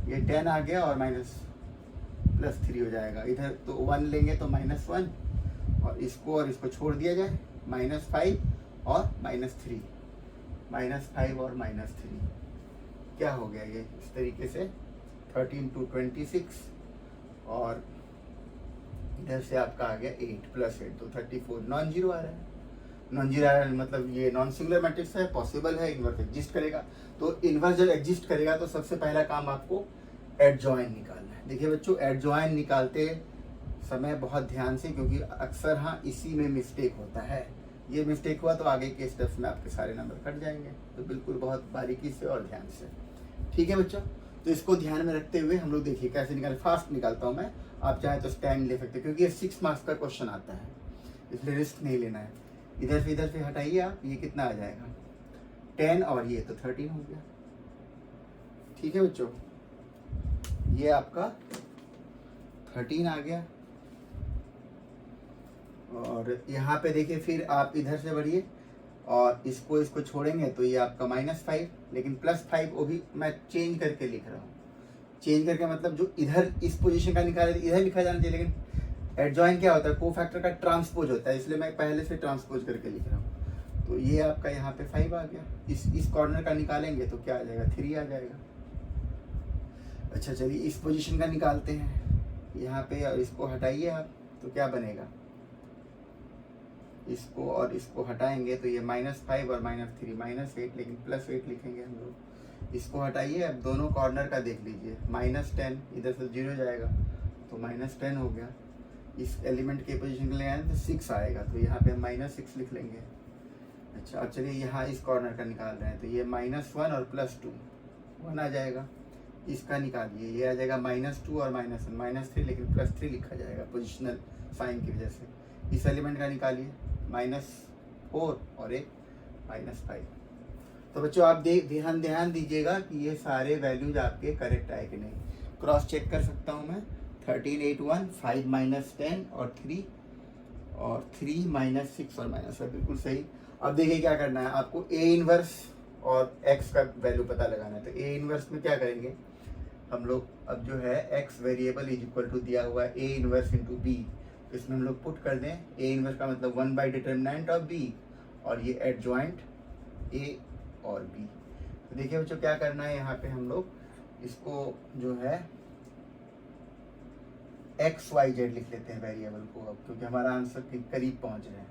ये 10 आ गया और +3 हो जाएगा। इधर तो 1 लेंगे तो -1, और इसको छोड़ दिया जाए, -5 और -3, -5 और -3 क्या हो गया, ये इस तरीके से 13 2 26, और इधर से आपका आ गया 8 + 8 तो 34। नॉन जीरो आ रहा है, नॉन जीरो आ रहा है मतलब ये नॉन सिंगुलर मैट्रिक्स है, पॉसिबल है, इन्वर्स एग्जिस्ट करेगा। तो इन्वर्स जब एग्जिस्ट करेगा तो सबसे पहला काम आपको एडजॉइन निकालना है। देखिए बच्चों, एडजॉइन निकालते समय बहुत ध्यान से, क्योंकि अक्सर हाँ इसी में मिस्टेक होता है। ये मिस्टेक हुआ तो आगे के स्टेप्स में आपके सारे नंबर कट जाएंगे। तो बिल्कुल बहुत बारीकी से और ध्यान से, ठीक है बच्चों। तो इसको ध्यान में रखते हुए हम लोग देखिए कैसे निकालें। फास्ट निकालता हूँ मैं, आप चाहें तो स्टैंड ले सकते हैं क्योंकि ये 6 मार्क्स का क्वेश्चन आता है, इसलिए रिस्क नहीं लेना है। इधर से हटाइए आप, ये कितना आ जाएगा 10 और ये तो 13 हो गया। ठीक है बच्चों, ये आपका 13 आ गया। और यहाँ पे देखिए फिर आप इधर से बढ़िए और इसको छोड़ेंगे तो ये आपका -5, लेकिन +5 वो भी मैं चेंज करके लिख रहा हूँ। चेंज करके मतलब जो इधर इस पोजीशन का निकाले इधर लिखा जाना चाहिए, लेकिन एडजॉइन क्या होता है, कोफैक्टर का ट्रांसपोज होता है, इसलिए मैं पहले से ट्रांसपोज करके लिख रहा हूँ। तो ये आपका यहाँ पे 5 आ गया। इस कॉर्नर का निकालेंगे तो क्या आ जाएगा 3 आ जाएगा। अच्छा चलिए इस पोजीशन का निकालते हैं यहाँ पे, और इसको हटाइए आप तो क्या बनेगा, इसको और इसको हटाएंगे तो ये -5 और -3 -8, लेकिन +8 लिखेंगे हम लोग। इसको हटाइए, अब दोनों कॉर्नर का देख लीजिए, -10 इधर से 0 जाएगा तो -10 हो गया। इस एलिमेंट के पोजीशन के लिए आए तो 6 आएगा, तो यहाँ पे हम -6 लिख लेंगे। अच्छा अब चलिए यहाँ इस कॉर्नर का निकाल रहे हैं तो ये -1 और +2 1 आ जाएगा। इसका निकालिए, ये आ जाएगा -2 और -1 -3, लेकिन +3 लिखा जाएगा पोजिशनल साइन की वजह से। इस एलिमेंट का निकालिए -4 और एक -5। तो बच्चों आप ध्यान दीजिएगा कि ये सारे वैल्यूज आपके करेक्ट आए कि नहीं। क्रॉस चेक कर सकता हूँ मैं, 13 8 1 5 -10 और 3 और 3 -6 और -5 बिल्कुल सही। अब देखिए क्या करना है आपको, A इनवर्स और x का वैल्यू पता लगाना है। तो A इनवर्स में क्या करेंगे हम लोग, अब जो है x वेरिएबल = दिया हुआ है A इनवर्स × B, तो इसमें हम लोग पुट कर दें A इनवर्स का मतलब 1/डिटरमिनेंट ऑफ B, और ये एडजॉइंट A और B। तो देखिए बच्चों क्या करना है, यहाँ पे हम लोग इसको जो है XYZ लिख लेते हैं वेरिएबल को अब, क्योंकि हमारा आंसर के करीब पहुँच रहे हैं।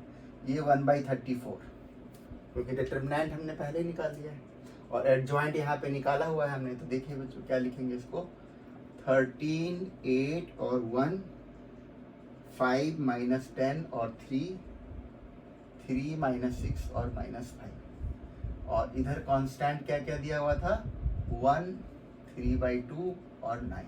ये 1/34, क्योंकि डिटरमिनेंट हमने पहले ही निकाल लिया है और एडजॉइंट यहाँ पे निकाला हुआ है हमने। तो देखिए बच्चों क्या लिखेंगे इसको, 13 8 और 1 5 -10 और 3 3 -6 और -5, और इधर कांस्टेंट क्या क्या दिया हुआ था 1 3/2 और 9।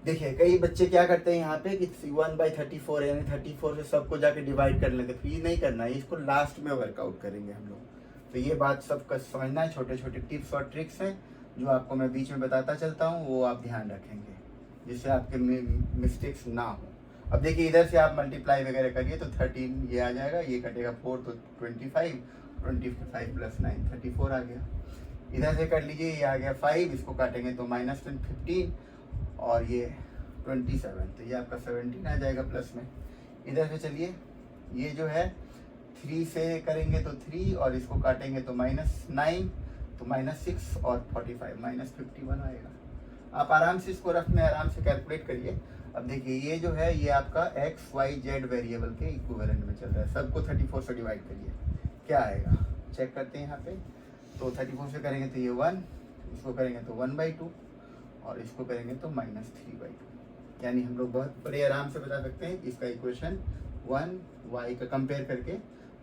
देखिए कई बच्चे क्या करते हैं यहाँ पे कि 1/34 यानी 34 से सबको जाके डिवाइड कर लेंगे, तो ये नहीं करना है, इसको लास्ट में वर्कआउट करेंगे हम लोग। तो ये बात सबका समझना है, छोटे छोटे टिप्स और ट्रिक्स हैं जो आपको मैं बीच में बताता चलता हूँ, वो आप ध्यान रखेंगे। जिससे आपके मिस्टेक्स ना हो। अब देखिए इधर से आप मल्टीप्लाई वगैरह करिए तो 13 ये आ जाएगा, ये कटेगा 4 तो 25, 25 प्लस 9 34 आ गया। इधर से कर लीजिए, ये आ गया 5, इसको काटेंगे तो माइनस 15 और ये 27, तो ये आपका 17 आ जाएगा प्लस में। इधर से चलिए, ये जो है 3 से करेंगे तो 3 और इसको काटेंगे तो माइनस 9 तो माइनस 6 और 45 माइनस 51 आएगा। आप आराम से इसको रफ में आराम से कैलकुलेट करिए। अब देखिए ये जो है ये आपका एक्स वाई जेड वेरिएबल के इक्विवेलेंट में चल रहा है, सबको 34 से डिवाइड करिए, क्या आएगा चेक करते हैं यहाँ पे। तो 34 से करेंगे तो ये 1, इसको करेंगे तो 1/2 और इसको करेंगे तो माइनस 3/2। यानी हम लोग बहुत बड़े आराम से बता सकते हैं कि इसका इक्वेशन 1 वाई का कंपेयर करके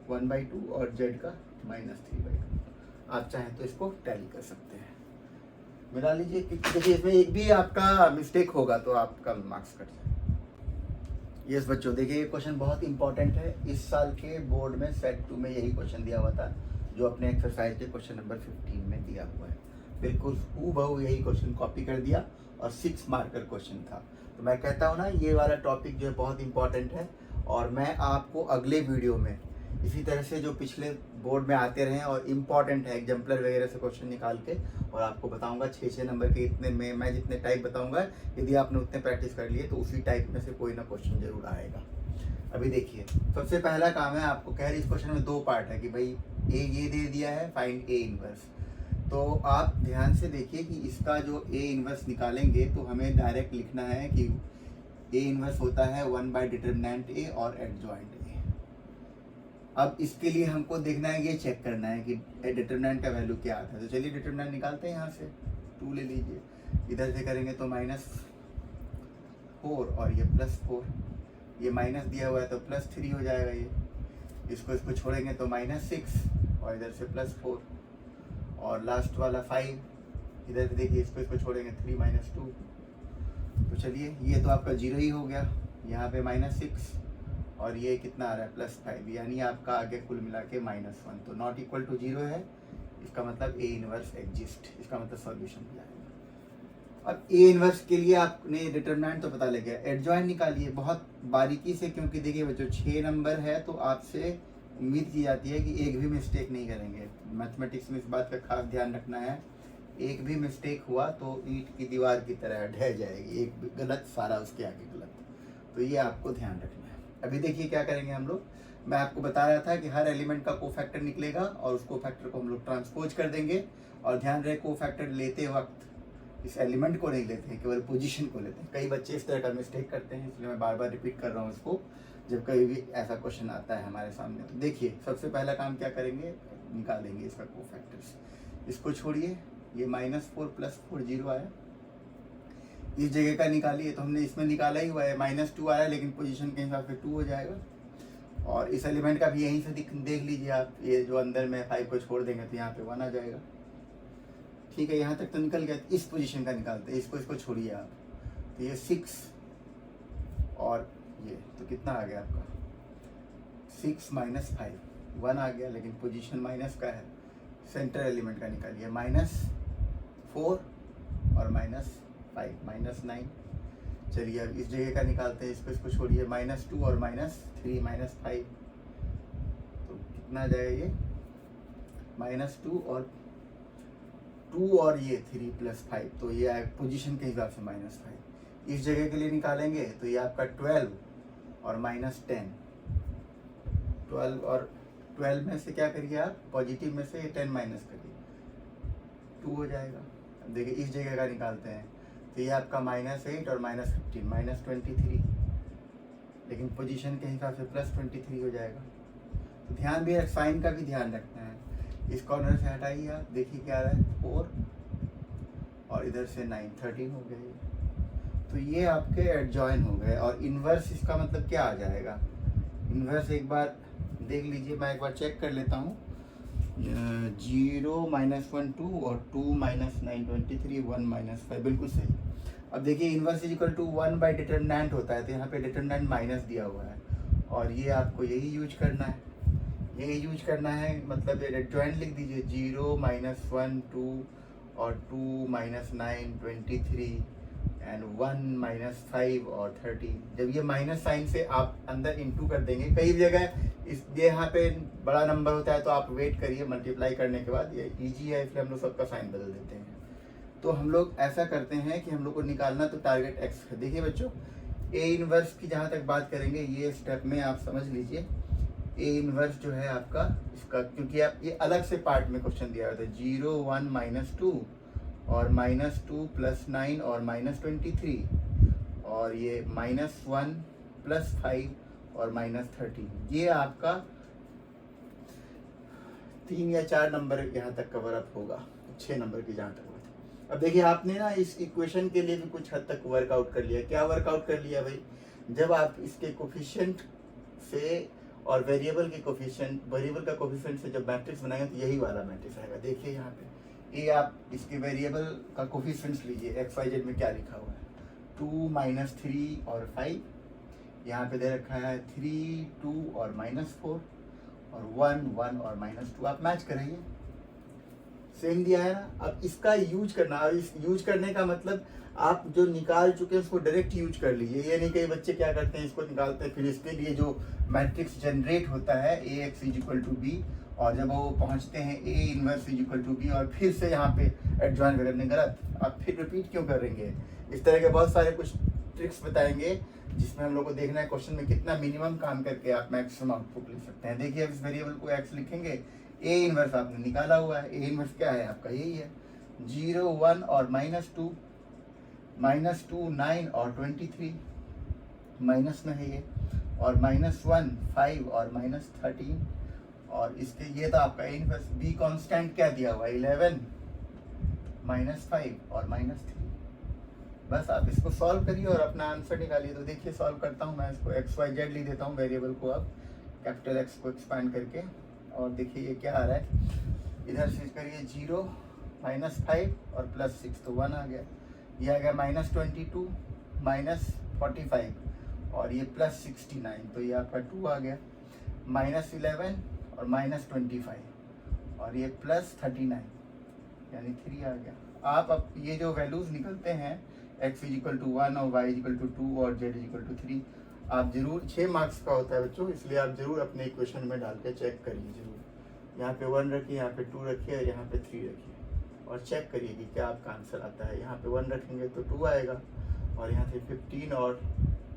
1/2 और जेड का माइनस 3/2। आप चाहें तो इसको टैली कर सकते हैं, मिला लीजिए। देखिए इसमें एक भी आपका मिस्टेक होगा तो आपका मार्क्स कट जाए। यस बच्चों, देखिए ये क्वेश्चन बहुत इंपॉर्टेंट है। इस साल के बोर्ड में सेट 2 में यही क्वेश्चन दिया हुआ था जो अपने एक्सरसाइज के क्वेश्चन नंबर 15 में दिया हुआ है। बिल्कुल हूबहू यही क्वेश्चन कॉपी कर दिया और 6 मार्कर क्वेश्चन था। तो मैं कहता हूँ ना ये वाला टॉपिक जो है बहुत इंपॉर्टेंट है, और मैं आपको अगले वीडियो में इसी तरह से जो पिछले बोर्ड में आते रहे और इम्पॉर्टेंट है एग्जाम्पलर वगैरह से क्वेश्चन निकाल के और आपको बताऊंगा 6 नंबर के। इतने में मैं जितने टाइप बताऊंगा यदि आपने उतने प्रैक्टिस कर लिए तो उसी टाइप में से कोई ना क्वेश्चन जरूर आएगा। अभी देखिए सबसे पहला काम है, आपको कह रही इस क्वेश्चन में 2 पार्ट है कि भाई ए ये दे दिया है, फाइंड ए इनवर्स। तो आप ध्यान से देखिए कि इसका जो ए इनवर्स निकालेंगे तो हमें डायरेक्ट लिखना है कि ए इनवर्स होता है 1 डिटरमिनेंट ए और एडजॉइंट ए। अब इसके लिए हमको देखना है, ये चेक करना है कि डिटरमिनेंट का वैल्यू क्या आता है। तो चलिए डिटरमिनेंट निकालते हैं, यहाँ से 2 ले लीजिए, इधर से करेंगे तो -4 और ये +4, ये माइनस दिया हुआ है तो +3 हो जाएगा। ये इसको छोड़ेंगे तो -6 और इधर से +4 और लास्ट वाला 5, इधर से देखिए इसको छोड़ेंगे 3 - 2। तो चलिए ये तो आपका 0 ही हो गया, यहाँ पे -6 और ये कितना आ रहा है +5, यानी आपका आगे कुल मिला के -1। तो नॉट इक्वल टू 0 है, इसका मतलब ए इनवर्स एग्जिस्ट, इसका मतलब सॉल्यूशन दिया है। अब ए इनवर्स के लिए आपने डिटरमिनेंट तो पता लग गया, एडजॉइंट निकालिए बहुत बारीकी से, क्योंकि देखिए बच्चों 6 नंबर है तो आपसे उम्मीद की जाती है कि एक भी मिस्टेक नहीं करेंगे। मैथमेटिक्स में इस बात का खास ध्यान रखना है, एक भी मिस्टेक हुआ तो ईंट की दीवार की तरह ढह जाएगी, एक भी गलत सारा उसके आगे गलत। तो ये आपको ध्यान रखना है। अभी देखिए क्या करेंगे हम लोग, मैं आपको बता रहा था कि हर एलिमेंट का कोफैक्टर निकलेगा और उस कोफैक्टर को हम लोग ट्रांसपोज कर देंगे। और ध्यान रहे कोफैक्टर लेते वक्त इस एलिमेंट को नहीं लेते हैं, केवल पोजीशन को लेते हैं। कई बच्चे इस तरह का मिस्टेक करते हैं, इसलिए मैं बार बार रिपीट कर रहा हूँ इसको जब कभी भी ऐसा क्वेश्चन आता है हमारे सामने। तो देखिए सबसे पहला काम क्या करेंगे, निकालेंगे इसका कोफैक्टर्स। इसको छोड़िए, ये -4 + 4 0 आया, इस जगह का निकालिए तो हमने इसमें निकाला ही हुआ है, -2 आया लेकिन पोजीशन के हिसाब से 2 हो जाएगा। और इस एलिमेंट का भी यहीं से देख लीजिए आप, ये जो अंदर में 5 को छोड़ देंगे तो यहाँ पे 1 आ जाएगा। ठीक है, यहाँ तक तो निकल गया। इस पोजीशन का निकालते हैं, इसको छोड़िए आप, तो ये 6 और ये तो कितना आ गया आपका 6 - 5 1 आ गया, लेकिन पोजीशन माइनस का है। सेंटर एलिमेंट का निकालिए, -4 और -5 -9। चलिए अब इस जगह का निकालते हैं, इसको छोड़िए, -2 और -3 -5 तो कितना आ जाएगा ये -2 और ये 3 + 5, तो ये आएगा पोजीशन के हिसाब से -5। इस जगह के लिए निकालेंगे तो ये आपका 12 और -10, 12 और 12 में से क्या करिए आप, पॉजिटिव में से 10 माइनस करिए, 2 हो जाएगा। अब देखिए इस जगह का निकालते हैं तो ये आपका -8 और -15 -23, लेकिन पोजीशन के हिसाब से +23 हो जाएगा। तो ध्यान भी, साइन का भी ध्यान रखना है। इस कॉर्नर से हटाइए आप, देखिए क्या आ रहा है 4 और इधर से 9 13 हो गए। तो ये आपके एडजॉइन हो गए। और इन्वर्स इसका मतलब क्या आ जाएगा, इन्वर्स एक बार देख लीजिए, मैं एक बार चेक कर लेता हूँ। 0 - 1 2 और 2 - 9 23 1 - 5, बिल्कुल सही। अब देखिए इन्वर्स = 1 डिटरमिनेंट होता है, तो यहाँ पे डिटरमिनेंट माइनस दिया हुआ है और ये आपको यही यूज करना है, मतलब एडजॉइंट लिख दीजिए 0 - 1 2 और 2 - 9 23 एंड 1 माइनस 5 और 13। जब ये माइनस साइन से आप अंदर इंटू कर देंगे, कई जगह इस ये यहाँ पे बड़ा नंबर होता है तो आप वेट करिए, मल्टीप्लाई करने के बाद ये ईजी है इसलिए हम लोग सबका साइन बदल देते हैं। तो हम लोग ऐसा करते हैं कि हम लोग को निकालना तो टारगेट एक्स है। देखिए बच्चों, ए इनवर्स की जहाँ तक बात करेंगे ये स्टेप में आप समझ लीजिए। ए इनवर्स जो है आपका इसका, क्योंकि आप ये अलग से पार्ट में क्वेश्चन दिया हुआ था, 0 1 माइनस 2 और -2 + 9 और -23 और ये -1 + 5 और -13। ये आपका 3 या 4 नंबर यहाँ तक कवर अप होगा, 6 नंबर की जहाँ तक बात है। अब देखिए आपने ना इस इक्वेशन के लिए भी कुछ हद तक वर्कआउट कर लिया। क्या वर्कआउट कर लिया भाई? जब आप इसके कोफिशिएंट से और वेरिएबल के कोफिशिएंट, वेरिएबल का कोफिशिएंट से जब मैट्रिक्स बनाएंगे तो यही वाला मैट्रिक्स आएगा। देखिए यहाँ पे ये आप इसके वेरिएबल का कोफिशिएंट्स लीजिए, एक्स वाई जेड में क्या लिखा हुआ है, 2 - 3 और 5, यहाँ पे दे रखा है 3 2 और -4 और 1 1 और -2। आप मैच करेंगे, सेम दिया है ना। अब इसका यूज करना, और इस यूज करने का मतलब आप जो निकाल चुके हैं उसको डायरेक्ट यूज कर लीजिए। ये नहीं कई बच्चे क्या करते हैं, इसको निकालते हैं फिर इसके लिए जो मैट्रिक्स जनरेट होता है AX = B, और जब वो पहुंचते हैं A इनवर्स = B और फिर से यहाँ पे एडजॉइन करने, गलत। आप फिर रिपीट क्यों करेंगे? इस तरह के बहुत सारे कुछ ट्रिक्स बताएंगे जिसमें हम लोग को देखना है क्वेश्चन में कितना मिनिमम काम करके आप मैक्सिमम आउटपुट लिख सकते हैं। देखिए अब इस वेरिएबल को x लिखेंगे, A इनवर्स आपने निकाला हुआ है। A इनवर्स क्या है आपका? यही है 0 1 और -2 -2 9 और 23 माइनस में है ये, और -1 5 और -13 और इसके ये तो आपका A इनवर्स। B कांस्टेंट क्या दिया हुआ है? 11 -5 और -3। बस आप इसको सॉल्व करिए और अपना आंसर निकालिए। तो देखिए सॉल्व करता हूँ मैं इसको, एक्स वाई जेड लिख देता हूँ वेरिएबल को, अब कैपिटल एक्स को एक्सपैंड करके, और देखिए ये क्या आ रहा है। इधर से करिए 0 -5 और +6 तो 1 आ गया। ये आ गया -22 -45 और ये +69 तो ये आपका 2 आ गया। -11 और -25 और ये +39 यानी 3 आ गया। आप अब ये जो वैल्यूज निकलते हैं x = 1 और y = 2 और z = 3, आप जरूर 6 मार्क्स का होता है बच्चों, इसलिए आप जरूर अपने इक्वेशन में डाल के चेक करिए जरूर। यहाँ पे 1 रखिए, यहाँ पे 2 रखिए और यहाँ पे 3 रखिए और चेक करिए कि क्या आपका आंसर आता है। यहाँ पे 1 रखेंगे तो 2 आएगा और यहाँ से 15 और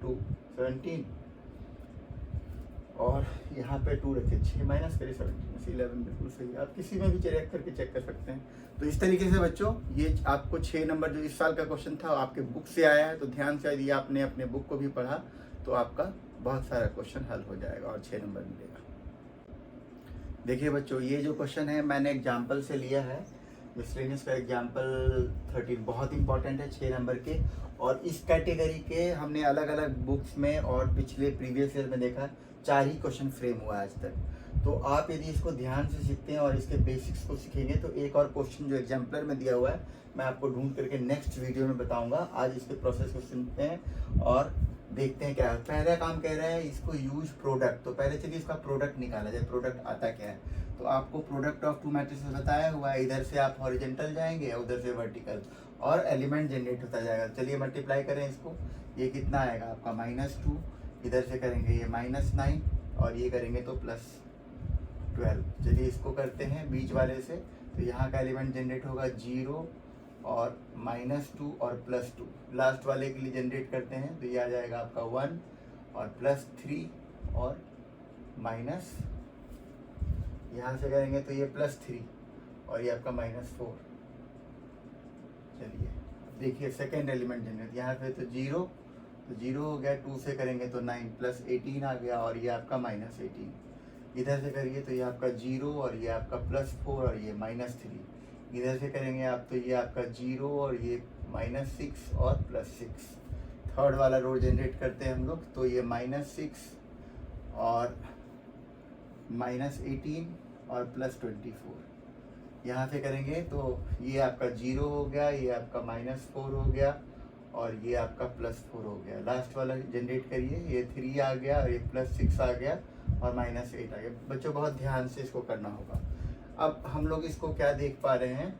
2 17 और यहाँ पे 2 रखिए, 6 माइनस करिए 17 11 बिल्कुल सही। आप किसी में भी चेक करके चेक कर सकते हैं। तो इस तरीके से बच्चों ये आपको 6 नंबर जो इस साल का क्वेश्चन था आपके बुक से आया है, तो ध्यान से यदि आपने अपने बुक को भी पढ़ा तो आपका बहुत सारा क्वेश्चन हल हो जाएगा और 6 नंबर मिलेगा। देखिए बच्चों ये जो क्वेश्चन है मैंने एग्जाम्पल से लिया है, मिसलेनियस का एग्जाम्पल 13 बहुत इंपॉर्टेंट है 6 नंबर के, और इस कैटेगरी के हमने अलग अलग बुक्स में और पिछले प्रीवियस ईयर में देखा 4 ही क्वेश्चन फ्रेम हुआ आज तक। तो आप यदि इसको ध्यान से सीखते हैं और इसके बेसिक्स को सीखेंगे तो एक और क्वेश्चन जो एग्जाम्पलर में दिया हुआ है मैं आपको ढूंढ करके नेक्स्ट वीडियो में बताऊंगा। आज इसके प्रोसेस को सुनते हैं और देखते हैं क्या है। पहला काम कह रहा है इसको यूज प्रोडक्ट, तो पहले चलिए इसका प्रोडक्ट निकाला जाए। प्रोडक्ट आता क्या है? तो आपको प्रोडक्ट ऑफ 2 मैट्रिसेस बताया हुआ है, इधर से आप हॉरिजेंटल जाएंगे उधर से वर्टिकल और एलिमेंट जनरेट होता जाएगा। चलिए मल्टीप्लाई करें इसको, ये कितना आएगा आपका -2, इधर से करेंगे ये -9 और ये करेंगे तो +12। चलिए इसको करते हैं बीच वाले से, तो यहाँ का एलिमेंट जनरेट होगा 0 और -2 और +2। लास्ट वाले के लिए जनरेट करते हैं तो ये आ जाएगा आपका 1 और +3 और माइनस, यहाँ से करेंगे तो ये +3 और ये आपका -4। चलिए देखिए सेकेंड एलिमेंट जनरेट, यहाँ पे तो 0 हो गया, 2 से करेंगे तो 9 +18 आ गया और ये आपका -18। इधर से करिए तो ये आपका 0 और ये आपका +4 और ये -3। इधर से करेंगे आप तो ये आपका 0 और ये -6 और +6। थर्ड वाला रो जनरेट करते हैं हम लोग, तो ये -6 और -18 और +24। यहाँ से करेंगे तो ये आपका 0 हो गया, ये आपका -4 हो गया और ये आपका +4 हो गया। लास्ट वाला जनरेट करिए, ये 3 आ गया और ये +6 आ गया और -8 आ गया। बच्चों बहुत ध्यान से इसको करना होगा। अब हम लोग इसको क्या देख पा रहे हैं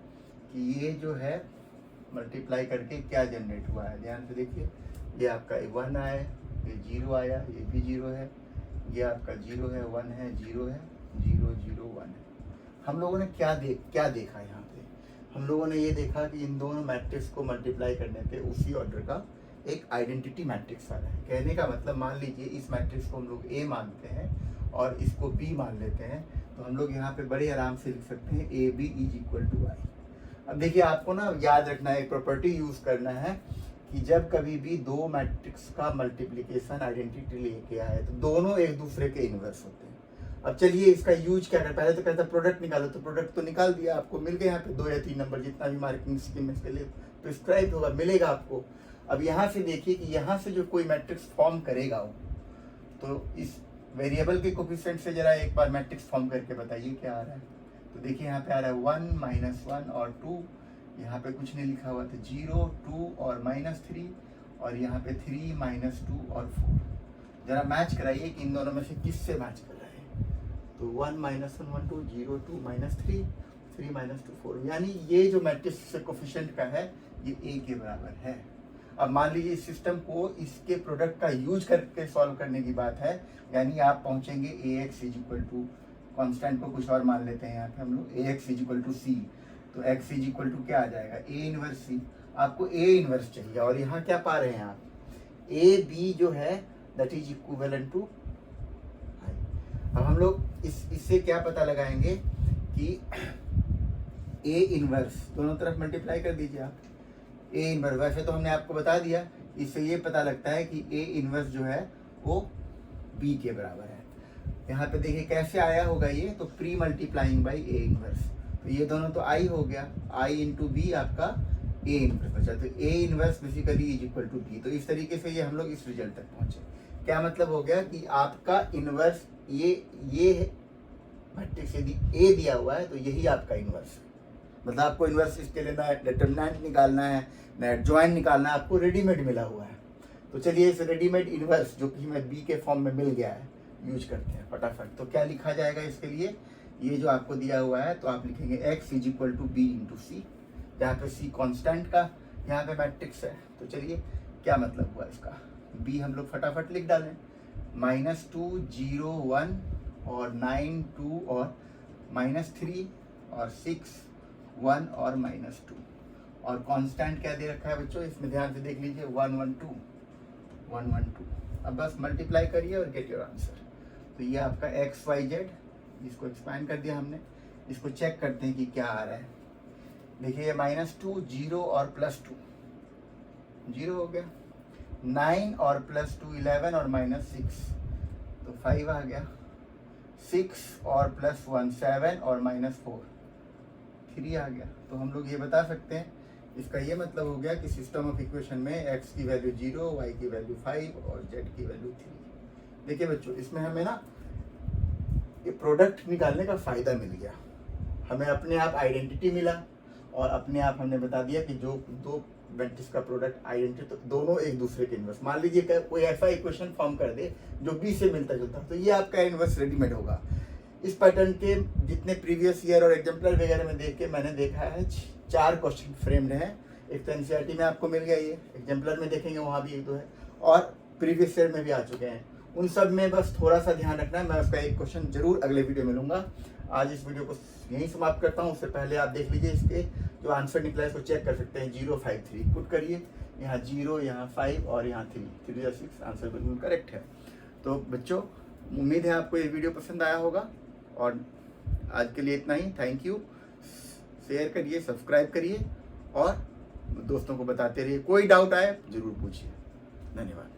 कि ये जो है मल्टीप्लाई करके क्या जनरेट हुआ है, ध्यान से देखिए। ये आपका 1 आया, ये 0 आया, ये भी 0 है, ये आपका 0 है, 1 है, 0 है, 0 0 1 है। हम लोगों ने क्या देखा यहाँ पे, हम लोगों ने ये देखा कि इन दोनों मैट्रिक्स को मल्टीप्लाई करने पे उसी ऑर्डर का एक आइडेंटिटी मैट्रिक्स आ रहा है। कहने का मतलब, मान लीजिए इस मैट्रिक्स को हम लोग ए मानते हैं और इसको बी मान लेते हैं, तो हम लोग यहाँ पे बड़े आराम से लिख सकते हैं A B is equal to I. अब देखिए, आपको ना याद रखना है, एक प्रॉपर्टी यूज करना है कि जब कभी भी दो मैट्रिक्स का मल्टीप्लिकेशन आइडेंटिटी लेके आए तो दोनों एक दूसरे के इनवर्स होते हैं। अब चलिए इसका यूज क्या करता है, पहले तो कहता है प्रोडक्ट निकालो, तो प्रोडक्ट तो निकाल दिया, आपको मिल गया यहाँ पे 2 या 3 नंबर, जितना भी मार्किंग स्कीम में इसके लिए प्रिस्क्राइब होगा मिलेगा आपको। अब यहाँ से देखिए कि यहाँ से जो कोई मैट्रिक्स फॉर्म करेगा वो, तो इस वेरिएबल के कोफिशिएंट से जरा एक बार मैट्रिक्स फॉर्म करके बताइए क्या आ रहा है। तो देखिए यहाँ पे आ रहा है 1 -1 और 2, यहाँ पे कुछ नहीं लिखा हुआ था, 0 2 और -3, और यहाँ पे 3 -2 और 4। जरा मैच कराइए कि इन दोनों में से किससे मैच कर रहा है। तो 1 -1 1 2 0 2 -3 3 -2 4, यानी ये जो मैट्रिक्स कोफिशिएंट का है ये ए के बराबर है। अब मान लीजिए इस सिस्टम को इसके प्रोडक्ट का यूज करके सॉल्व करने की बात है, यानी आप पहुंचेंगे A x is equal to, constant को कुछ और मान लेते हैं यहाँ पे हम लोग, ए एक्स इज इक्वल टू सी, तो एक्स इज इक्वल टू क्या आ जाएगा, ए इनवर्स सी। आपको ए इनवर्स चाहिए, और यहाँ क्या पा रहे हैं आप, ए बी जो है that is equivalent to I. अब हम लोग इससे क्या पता लगाएंगे कि ए इनवर्स दोनों तरफ मल्टीप्लाई कर दीजिए आप, ए इनवर्स। वैसे तो हमने आपको बता दिया, इससे ये पता लगता है कि ए इनवर्स जो है वो बी के बराबर है। यहाँ पे देखिए कैसे आया होगा ये, तो pre multiplying by A inverse, तो ये दोनों तो आई हो गया, आई इंटू बी आपका ए इनवर्स बचा, तो A inverse basically is equal to B. तो इस तरीके से ये हम लोग इस रिजल्ट तक पहुंचे। क्या मतलब हो गया कि आपका इनवर्स ये मैट्रिक्स यदि ए दिया हुआ है तो यही आपका इनवर्स है। मतलब आपको इनवर्स इसके लिए ना डिटरमिनेंट निकालना है ना एडजॉइंट निकालना है, आपको रेडीमेड मिला हुआ है। तो चलिए इस रेडीमेड इनवर्स जो कि हमें बी के फॉर्म में मिल गया है यूज करते हैं फटाफट। तो क्या लिखा जाएगा इसके लिए, ये जो आपको दिया हुआ है तो आप लिखेंगे x is equal to B into C, जहाँ पे सी कॉन्स्टेंट का यहाँ पे मैट्रिक्स है। तो चलिए क्या मतलब हुआ इसका, बी हम लोग फटाफट लिख डालें, -2 0 1 और 9 2 और -3 और 6 1 और -2, और कांस्टेंट क्या दे रखा है बच्चों, इसमें ध्यान से देख लीजिए 1 1 2 1 1 2। अब बस मल्टीप्लाई करिए और गेट योर आंसर। तो ये आपका एक्स वाई जेड, इसको एक्सपैंड कर दिया हमने, इसको चेक करते हैं कि क्या आ रहा है। देखिए -2 0 और +2 0 हो गया, 9 और +2 11 और -6 तो 5 आ गया, 6 और +1 7 और -4 3 आ गया। तो हम लोग ये बता सकते हैं, इसका ये मतलब हो गया कि सिस्टम ऑफ इक्वेशन में x की वैल्यू 0, y की वैल्यू 5 और z की वैल्यू 3। देखिए बच्चों, इसमें हमें ना ये प्रोडक्ट निकालने का फ़ायदा मिल गया, हमें अपने आप आइडेंटिटी मिला, और अपने आप हमने बता दिया कि जो दो मैट्रिक्स का प्रोडक्ट आइडेंटिटी, तो दोनों एक दूसरे के इन्वर्स। मान लीजिए कोई ऐसा इक्वेशन फॉर्म कर दे जो बी से मिलता जुलता, तो ये आपका इन्वर्स रेडीमेड होगा। इस पैटर्न के जितने प्रीवियस ईयर और एग्जाम्पलर वगैरह में देख के मैंने देखा है 4 क्वेश्चन फ्रेम्ड हैं। एक तो एनसीईआरटी में आपको मिल गया, ये एग्जाम्पलर में देखेंगे वहाँ भी 1 2 है, और प्रीवियस ईयर में भी आ चुके हैं। उन सब में बस थोड़ा सा ध्यान रखना है, मैं उसका एक क्वेश्चन जरूर अगले वीडियो में लूँगा। आज इस वीडियो को यहीं समाप्त करता हूँ। उससे पहले आप देख लीजिए इसके जो आंसर निकला है, इसको चेक कर सकते हैं। 0 5 3 पुट करिए, यहाँ 0 यहाँ 5 और यहाँ 3 3 6, आंसर बिल्कुल करेक्ट है। तो बच्चों, उम्मीद है आपको ये वीडियो पसंद आया होगा, और आज के लिए इतना ही। Thank you. शेयर करिए, सब्सक्राइब करिए और दोस्तों को बताते रहिए। कोई डाउट आए जरूर पूछिए। धन्यवाद।